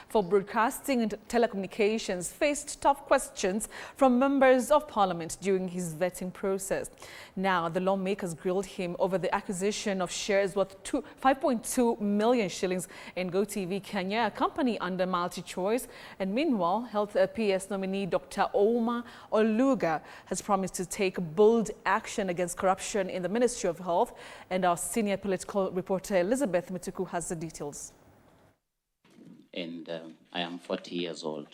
For Broadcasting and Telecommunications faced tough questions from members of parliament during his vetting process. Now, the lawmakers grilled him over the acquisition of shares worth 5.2 million shillings in GOtv Kenya, a company under MultiChoice. And meanwhile, Health PS nominee Dr. Ouma Oluga has promised to take bold action against corruption in the Ministry of Health. And our senior political reporter Isaboke has the details. And I am 40 years old.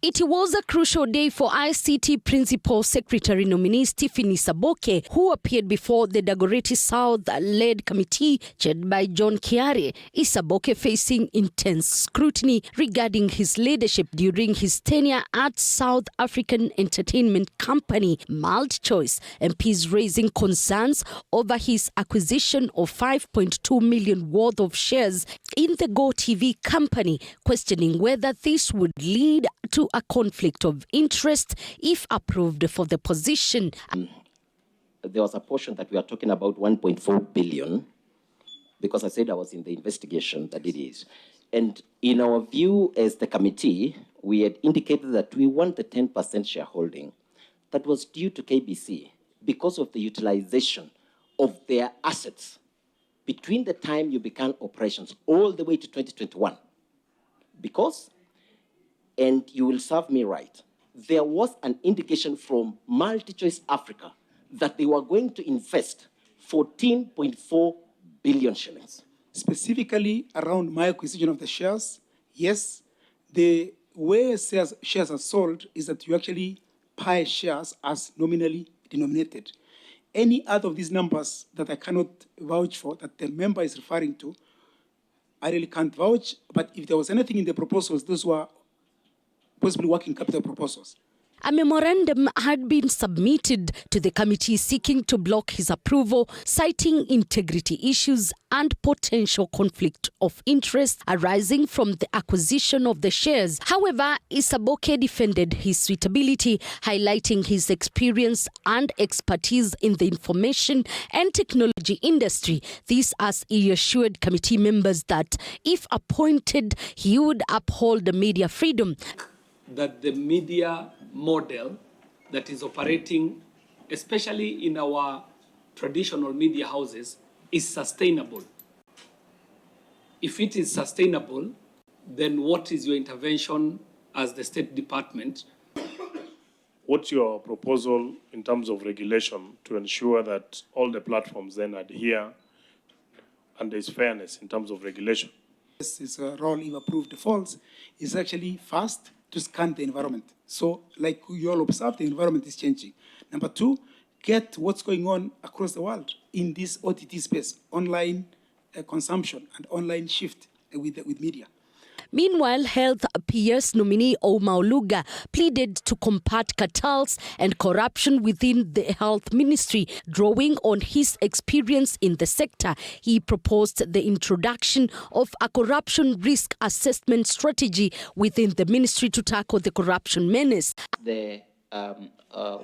It was a crucial day for ICT Principal Secretary nominee Stephen Isaboke, who appeared before the Dagoretti South-led committee chaired by John Kiare. Isaboke facing intense scrutiny regarding his leadership during his tenure at South African entertainment company MultiChoice. MPs raising concerns over his acquisition of 5.2 million worth of shares in the GOtv company, questioning whether this would lead to a conflict of interest if approved for the position. There was a portion that we are talking about 1.4 billion, because I said I was in the investigation that it is. And in our view as the committee, we had indicated that we want the 10% shareholding that was due to KBC because of the utilization of their assets between the time you began operations all the way to 2021. Because, and you will serve me right, there was an indication from MultiChoice Africa that they were going to invest 14.4 billion shillings. Specifically around my acquisition of the shares, yes, the way shares are sold is that you actually buy shares as nominally denominated. Any other of these numbers that I cannot vouch for, that the member is referring to, I really can't vouch. But if there was anything in the proposals, those were possibly working capital proposals. A memorandum had been submitted to the committee seeking to block his approval, citing integrity issues and potential conflict of interest arising from the acquisition of the shares. However, Isaboke defended his suitability, highlighting his experience and expertise in the information and technology industry. This as he assured committee members that if appointed, he would uphold the media freedom. That the media model that is operating, especially in our traditional media houses, is sustainable. If it is sustainable, then what is your intervention as the State Department? What's your proposal in terms of regulation to ensure that all the platforms then adhere and there's fairness in terms of regulation? This is a role, if approved defaults, is actually fast to scan the environment. So, like you all observe, the environment is changing. Number two, get what's going on across the world in this OTT space, online consumption and online shift with media. Meanwhile, Health PS nominee Ouma Oluga pleaded to combat cartels and corruption within the health ministry, drawing on his experience in the sector. He proposed the introduction of a corruption risk assessment strategy within the ministry to tackle the corruption menace. The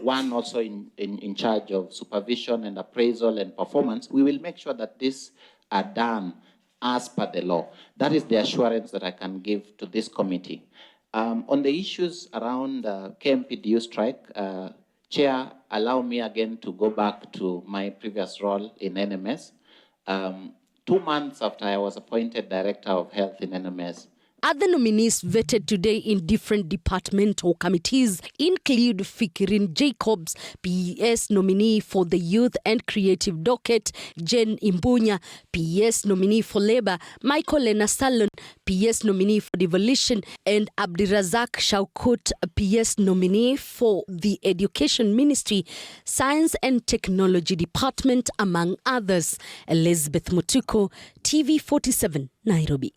one also in charge of supervision and appraisal and performance, we will make sure that these are done as per the law. That is the assurance that I can give to this committee. On the issues around KMPDU strike, Chair, allow me again to go back to my previous role in NMS. 2 months after I was appointed Director of Health in NMS, other nominees vetted today in different departmental committees include Fikirin Jacobs, PS nominee for the Youth and Creative Docket, Jen Imbunya, PS nominee for Labour, Michael Lenasalon, PS nominee for Devolution, and Abdirazak Shaukut, PS nominee for the Education Ministry, Science and Technology Department, among others. Elizabeth Mutuku, TV 47, Nairobi.